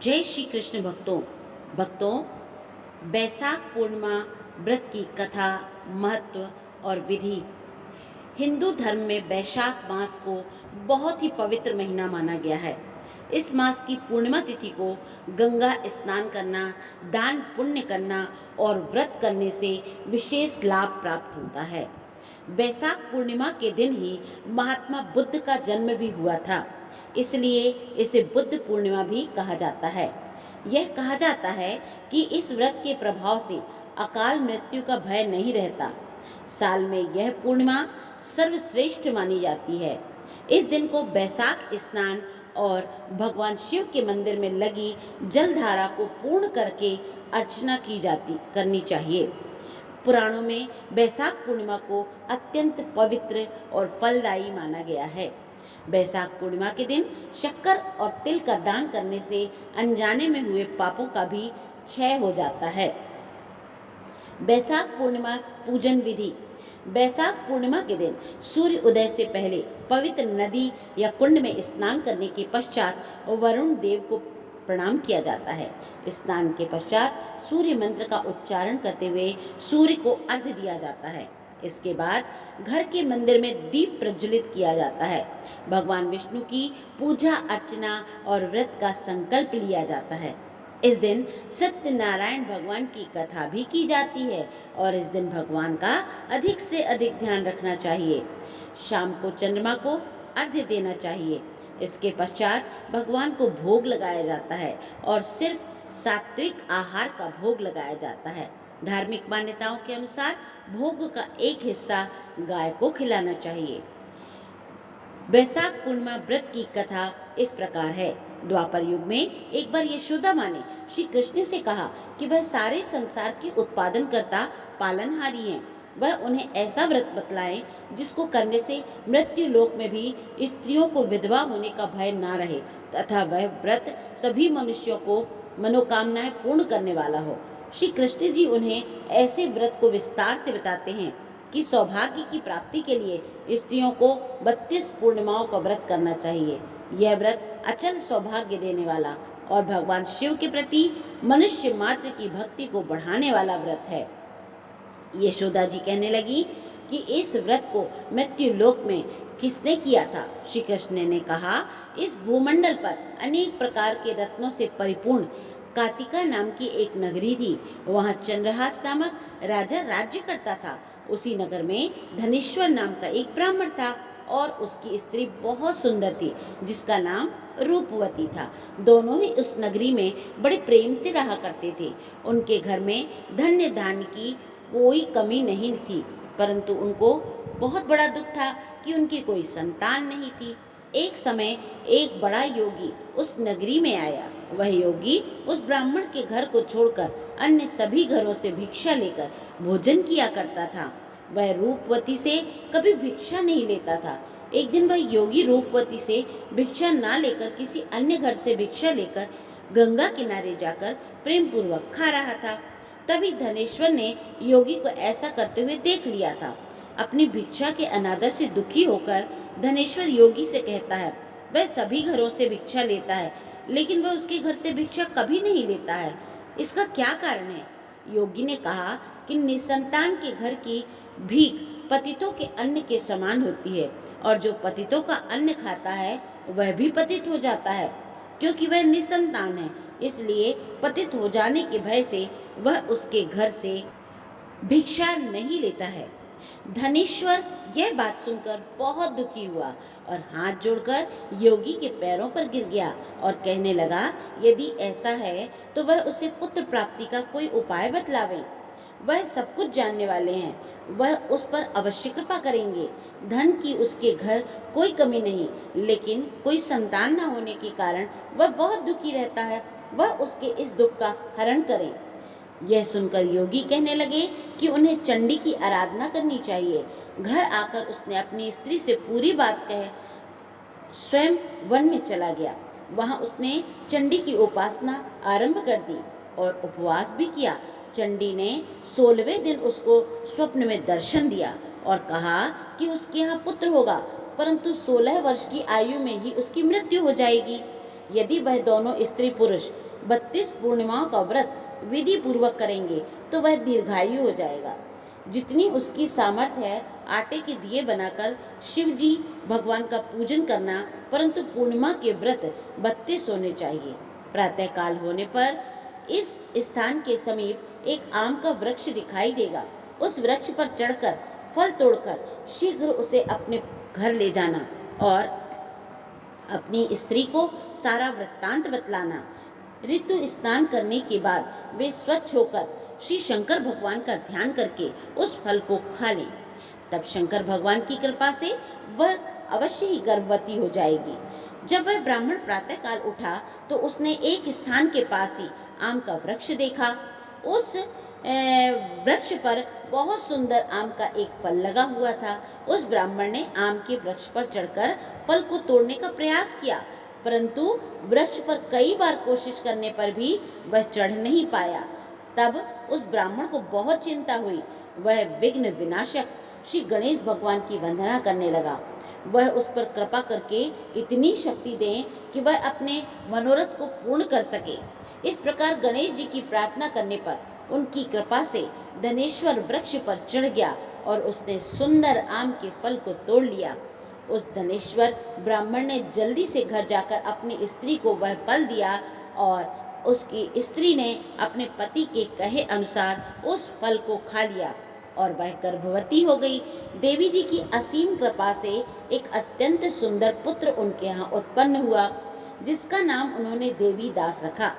जय श्री कृष्ण भक्तों, बैसाख पूर्णिमा व्रत की कथा, महत्व और विधि। हिंदू धर्म में बैसाख मास को बहुत ही पवित्र महीना माना गया है। इस मास की पूर्णिमा तिथि को गंगा स्नान करना, दान पुण्य करना और व्रत करने से विशेष लाभ प्राप्त होता है। बैसाख पूर्णिमा के दिन ही महात्मा बुद्ध का जन्म भी हुआ था, इसलिए इसे बुद्ध पूर्णिमा भी कहा जाता है। यह कहा जाता है कि इस व्रत के प्रभाव से अकाल मृत्यु का भय नहीं रहता। साल में यह पूर्णिमा सर्वश्रेष्ठ मानी जाती है। इस दिन को बैसाख स्नान और भगवान शिव के मंदिर में लगी जलधारा को पूर्ण करके अर्चना करनी चाहिए। पुराणों में बैसाख पूर्णिमा को अत्यंत पवित्र और फलदायी माना गया है। बैसाख पूर्णिमा के दिन शक्कर और तिल का दान करने से अनजाने में हुए पापों का भी क्षय हो जाता है। बैसाख पूर्णिमा पूजन विधि। बैसाख पूर्णिमा के दिन सूर्य उदय से पहले पवित्र नदी या कुंड में स्नान करने के पश्चात वरुण देव को प्रणाम किया जाता है। स्नान के पश्चात सूर्य मंत्र का उच्चारण करते हुए सूर्य को अर्घ्य दिया जाता है। इसके बाद घर के मंदिर में दीप प्रज्वलित किया जाता है। भगवान विष्णु की पूजा अर्चना और व्रत का संकल्प लिया जाता है। इस दिन सत्यनारायण भगवान की कथा भी की जाती है और इस दिन भगवान का अधिक से अधिक ध्यान रखना चाहिए। शाम को चंद्रमा को अर्घ्य देना चाहिए। इसके पश्चात भगवान को भोग लगाया जाता है और सिर्फ सात्विक आहार का भोग लगाया जाता है। धार्मिक मान्यताओं के अनुसार भोग का एक हिस्सा गाय को खिलाना चाहिए। बैसाख पूर्णिमा व्रत की कथा इस प्रकार है। द्वापर युग में एक बार यशोदा माँ ने श्री कृष्ण से कहा कि वह सारे संसार के उत्पादनकर्ता पालनहारी हैं। वह उन्हें ऐसा व्रत बतलाएं जिसको करने से मृत्यु लोक में भी स्त्रियों को विधवा होने का भय ना रहे तथा वह व्रत सभी मनुष्यों को मनोकामनाएं पूर्ण करने वाला हो। श्री कृष्ण जी उन्हें ऐसे व्रत को विस्तार से बताते हैं कि सौभाग्य की प्राप्ति के लिए स्त्रियों को 32 पूर्णिमाओं का व्रत करना चाहिए। यह व्रत अचल सौभाग्य देने वाला और भगवान शिव के प्रति मनुष्य मात्र की भक्ति को बढ़ाने वाला व्रत है। यशोदा जी कहने लगी कि इस व्रत को मृत्यु लोक में किसने किया था? श्री कृष्ण ने कहा, इस भूमंडल पर अनेक प्रकार के रत्नों से परिपूर्ण कातिका नाम की एक नगरी थी। वहाँ चंद्रहास नामक राजा राज्य करता था। उसी नगर में धनेश्वर नाम का एक ब्राह्मण था और उसकी स्त्री बहुत सुंदर थी जिसका नाम रूपवती था। दोनों ही उस नगरी में बड़े प्रेम से रहा करते थे। उनके घर में धन्य धान्य की कोई कमी नहीं थी, परंतु उनको बहुत बड़ा दुख था कि उनकी कोई संतान नहीं थी। एक समय एक बड़ा योगी उस नगरी में आया। वह योगी उस ब्राह्मण के घर को छोड़कर अन्य सभी घरों से भिक्षा लेकर भोजन किया करता था। वह रूपवती से कभी भिक्षा नहीं लेता था। एक दिन वह योगी रूपवती से भिक्षा ना लेकर किसी अन्य घर से भिक्षा लेकर गंगा किनारे जाकर प्रेम पूर्वक खा रहा था। तभी धनेश्वर ने योगी को ऐसा करते हुए देख लिया था। अपनी भिक्षा के अनादर से दुखी होकर धनेश्वर योगी से कहता है, वह सभी घरों से भिक्षा लेता है लेकिन वह उसके घर से भिक्षा कभी नहीं लेता है, इसका क्या कारण है? योगी ने कहा कि निसंतान के घर की भीख पतितों के अन्न के समान होती है और जो पतितों का अन्न खाता है वह भी पतित हो जाता है। क्योंकि वह निसंतान है, इसलिए पतित हो जाने के भय से वह उसके घर से भिक्षा नहीं लेता है। धनेश्वर यह बात सुनकर बहुत दुखी हुआ और हाथ जोड़कर योगी के पैरों पर गिर गया और कहने लगा, यदि ऐसा है तो वह उसे पुत्र प्राप्ति का कोई उपाय बतलावे। वह सब कुछ जानने वाले हैं, वह उस पर अवश्य कृपा करेंगे। धन की उसके घर कोई कमी नहीं, लेकिन कोई संतान न होने के कारण वह बहुत दुखी रहता है। वह उसके इस दुख का हरण करें। यह सुनकर योगी कहने लगे कि उन्हें चंडी की आराधना करनी चाहिए। घर आकर उसने अपनी स्त्री से पूरी बात कह स्वयं वन में चला गया। वहां उसने चंडी की उपासना आरंभ कर दी और उपवास भी किया। चंडी ने 16वें दिन उसको स्वप्न में दर्शन दिया और कहा कि उसके यहाँ पुत्र होगा, परंतु 16 वर्ष की आयु में ही उसकी मृत्यु हो जाएगी। यदि वह दोनों स्त्री पुरुष 32 पूर्णिमाओं का व्रत विधि पूर्वक करेंगे तो वह दीर्घायु हो जाएगा। जितनी उसकी सामर्थ्य है आटे के दिए बनाकर शिव जी भगवान का पूजन करना, परंतु पूर्णिमा के व्रत 32 होने चाहिए। प्रातःकाल होने पर इस स्थान के समीप एक आम का वृक्ष दिखाई देगा। उस वृक्ष पर चढ़कर फल तोड़कर शीघ्र उसे अपने घर ले जाना और अपनी स्त्री को सारा वृत्तांत बतलाना। ऋतु स्नान करने के बाद वे स्वच्छ होकर श्री शंकर भगवान का ध्यान करके उस फल को खा लें। तब शंकर भगवान की कृपा से वह अवश्य ही गर्भवती हो जाएगी। जब वह ब्राह्मण प्रातःकाल उठा तो उसने एक स्थान के पास ही आम का वृक्ष देखा। उस वृक्ष पर बहुत सुंदर आम का एक फल लगा हुआ था। उस ब्राह्मण ने आम के वृक्ष पर चढ़कर फल को तोड़ने का प्रयास किया, परंतु वृक्ष पर कई बार कोशिश करने पर भी वह चढ़ नहीं पाया। तब उस ब्राह्मण को बहुत चिंता हुई। वह विघ्न विनाशक श्री गणेश भगवान की वंदना करने लगा। वह उस पर कृपा करके इतनी शक्ति दें कि वह अपने मनोरथ को पूर्ण कर सके। इस प्रकार गणेश जी की प्रार्थना करने पर उनकी कृपा से धनेश्वर वृक्ष पर चढ़ गया और उसने सुंदर आम के फल को तोड़ लिया। उस धनेश्वर ब्राह्मण ने जल्दी से घर जाकर अपनी स्त्री को वह फल दिया और उसकी स्त्री ने अपने पति के कहे अनुसार उस फल को खा लिया और वह गर्भवती हो गई। देवी जी की असीम कृपा से एक अत्यंत सुंदर पुत्र उनके यहाँ उत्पन्न हुआ, जिसका नाम उन्होंने देवी दास रखा।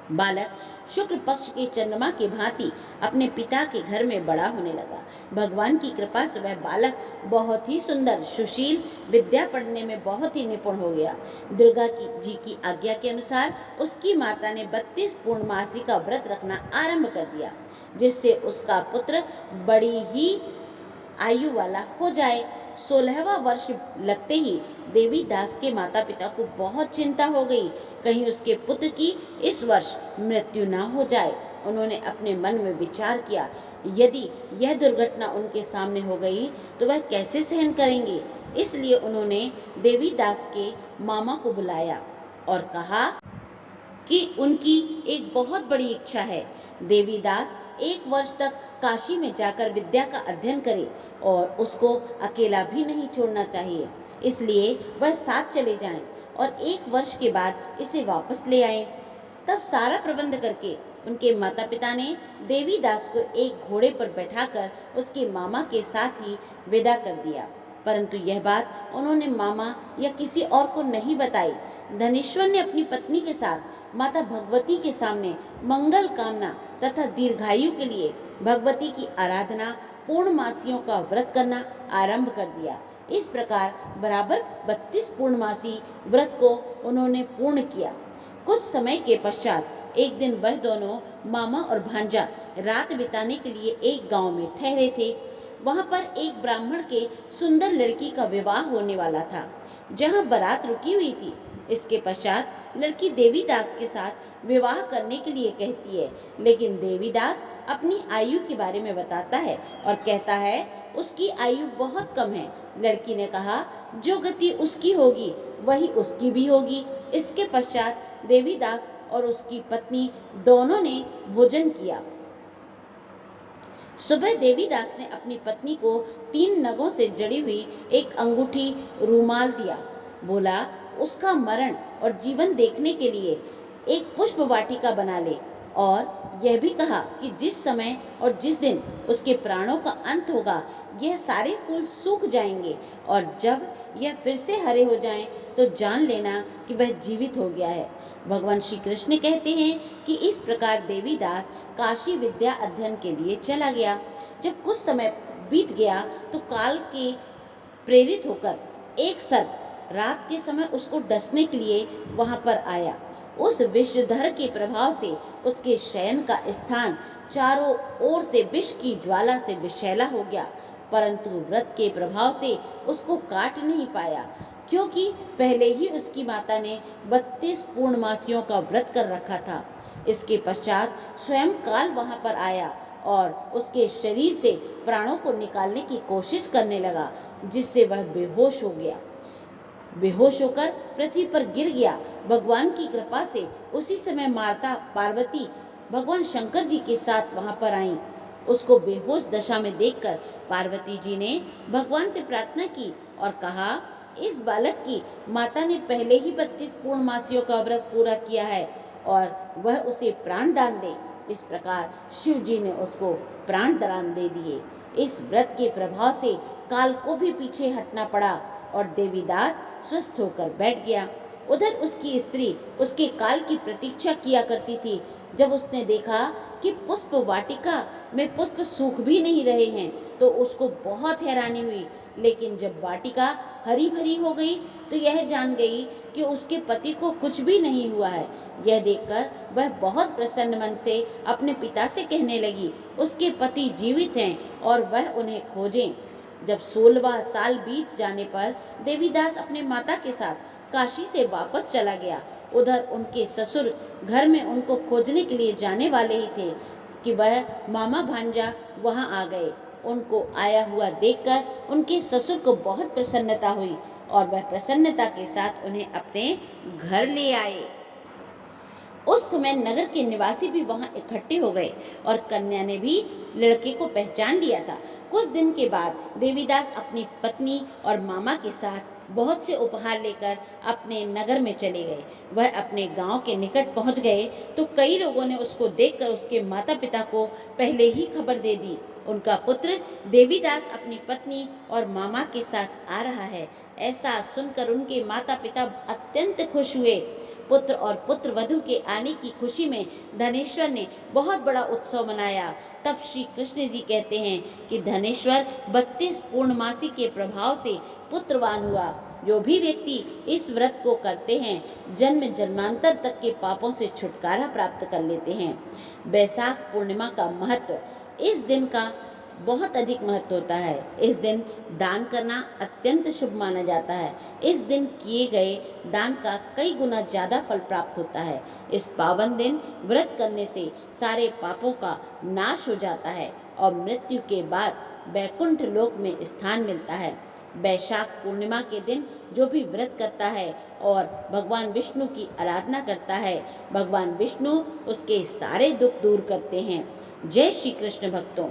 बालक शुक्ल पक्ष के चंद्रमा की भांति अपने पिता के घर में बड़ा होने लगा। भगवान की कृपा से वह बालक बहुत ही सुंदर, सुशील, विद्या पढ़ने में बहुत ही निपुण हो गया। दुर्गा जी की आज्ञा के अनुसार उसकी माता ने 32 पूर्णमासी का व्रत रखना आरंभ कर दिया, जिससे उसका पुत्र बड़ी ही आयु वाला हो जाए। 16वां वर्ष लगते ही देवी दास के माता पिता को बहुत चिंता हो गई, कहीं उसके पुत्र की इस वर्ष मृत्यु ना हो जाए। उन्होंने अपने मन में विचार किया, यदि यह दुर्घटना उनके सामने हो गई तो वह कैसे सहन करेंगे। इसलिए उन्होंने देवी दास के मामा को बुलाया और कहा कि उनकी एक बहुत बड़ी इच्छा है। देवीदास 1 वर्ष तक काशी में जाकर विद्या का अध्ययन करे और उसको अकेला भी नहीं छोड़ना चाहिए, इसलिए वह साथ चले जाएं और 1 वर्ष के बाद इसे वापस ले आएं। तब सारा प्रबंध करके उनके माता पिता ने देवीदास को एक घोड़े पर बैठाकर उसके मामा के साथ ही विदा कर दिया, परंतु यह बात उन्होंने मामा या किसी और को नहीं बताई। धनेश्वर ने अपनी पत्नी के साथ माता भगवती के सामने मंगल कामना तथा दीर्घायु के लिए भगवती की आराधना, पूर्णमासियों का व्रत करना आरंभ कर दिया। इस प्रकार बराबर 32 पूर्णमासी व्रत को उन्होंने पूर्ण किया। कुछ समय के पश्चात एक दिन वह दोनों मामा और भांजा रात बिताने के लिए एक गांव में ठहरे थे। वहां पर एक ब्राह्मण के सुंदर लड़की का विवाह होने वाला था, जहां बारात रुकी हुई थी। इसके पश्चात लड़की देवीदास के साथ विवाह करने के लिए कहती है, लेकिन देवीदास अपनी आयु के बारे में बताता है और कहता है उसकी आयु बहुत कम है। लड़की ने कहा, जो गति उसकी होगी वही उसकी भी होगी। इसके पश्चात देवीदास और उसकी पत्नी दोनों ने भोजन किया। सुबह देवीदास ने अपनी पत्नी को 3 नगों से जड़ी हुई एक अंगूठी रूमाल दिया। बोला, उसका मरण और जीवन देखने के लिए एक पुष्प वाटिका बना ले, और यह भी कहा कि जिस समय और जिस दिन उसके प्राणों का अंत होगा यह सारे फूल सूख जाएंगे, और जब यह फिर से हरे हो जाएं तो जान लेना कि वह जीवित हो गया है। भगवान श्री कृष्ण कहते हैं कि इस प्रकार देवीदास काशी विद्या अध्ययन के लिए चला गया। जब कुछ समय बीत गया तो काल के प्रेरित होकर एक सर्प रात के समय उसको डसने के लिए वहां पर आया। उस विषधर के प्रभाव से उसके शयन का स्थान चारों ओर से विष की ज्वाला से विषैला हो गया, परंतु व्रत के प्रभाव से उसको काट नहीं पाया, क्योंकि पहले ही उसकी माता ने 32 पूर्णमासियों का व्रत कर रखा था। इसके पश्चात स्वयं काल वहां पर आया और उसके शरीर से प्राणों को निकालने की कोशिश करने लगा, जिससे वह बेहोश हो गया। बेहोश होकर पृथ्वी पर गिर गया। भगवान की कृपा से उसी समय माता पार्वती भगवान शंकर जी के साथ वहां पर आईं। उसको बेहोश दशा में देखकर पार्वती जी ने भगवान से प्रार्थना की और कहा, इस बालक की माता ने पहले ही 32 पूर्णमासियों का व्रत पूरा किया है और वह उसे प्राण दान दे। इस प्रकार शिव जी ने उसको प्राण दान दे दिए। इस व्रत के प्रभाव से काल को भी पीछे हटना पड़ा और देवीदास स्वस्थ होकर बैठ गया। उधर उसकी स्त्री उसके काल की प्रतीक्षा किया करती थी। जब उसने देखा कि पुष्प वाटिका में पुष्प सूख भी नहीं रहे हैं तो उसको बहुत हैरानी हुई। लेकिन जब वाटिका हरी भरी हो गई तो यह जान गई कि उसके पति को कुछ भी नहीं हुआ है। यह देखकर वह बहुत प्रसन्न मन से अपने पिता से कहने लगी, उसके पति जीवित हैं और वह उन्हें खोजें। जब 16वां साल बीत जाने पर देवीदास अपने माता के साथ काशी से वापस चला गया। उधर उनके ससुर घर में उनको खोजने के लिए जाने वाले ही थे कि वह मामा भांजा वहां आ गए। उनको आया हुआ देखकर उनके ससुर को बहुत प्रसन्नता हुई और वह प्रसन्नता के साथ उन्हें अपने घर ले आए। उस समय नगर के निवासी भी वहां इकट्ठे हो गए और कन्या ने भी लड़के को पहचान लिया था। कुछ दिन के बाद देवीदास अपनी पत्नी और मामा के साथ बहुत से उपहार लेकर अपने नगर में चले गए। वह अपने गांव के निकट पहुंच गए तो कई लोगों ने उसको देखकर उसके माता पिता को पहले ही खबर दे दी। उनका पुत्र देवीदास अपनी पत्नी और मामा के साथ आ रहा है। ऐसा सुनकर उनके माता पिता अत्यंत खुश हुए। पुत्र और पुत्र वधू के आने की खुशी में धनेश्वर ने बहुत बड़ा उत्सव मनाया। तब श्री कृष्ण जी कहते हैं कि धनेश्वर 32 पूर्णमासी के प्रभाव से पुत्रवान हुआ। जो भी व्यक्ति इस व्रत को करते हैं जन्म जन्मांतर तक के पापों से छुटकारा प्राप्त कर लेते हैं। बैसाख पूर्णिमा का महत्व, इस दिन का बहुत अधिक महत्व होता है। इस दिन दान करना अत्यंत शुभ माना जाता है। इस दिन किए गए दान का कई गुना ज़्यादा फल प्राप्त होता है। इस पावन दिन व्रत करने से सारे पापों का नाश हो जाता है और मृत्यु के बाद वैकुंठ लोक में स्थान मिलता है। बैसाख पूर्णिमा के दिन जो भी व्रत करता है और भगवान विष्णु की आराधना करता है, भगवान विष्णु उसके सारे दुख दूर करते हैं। जय श्री कृष्ण भक्तों।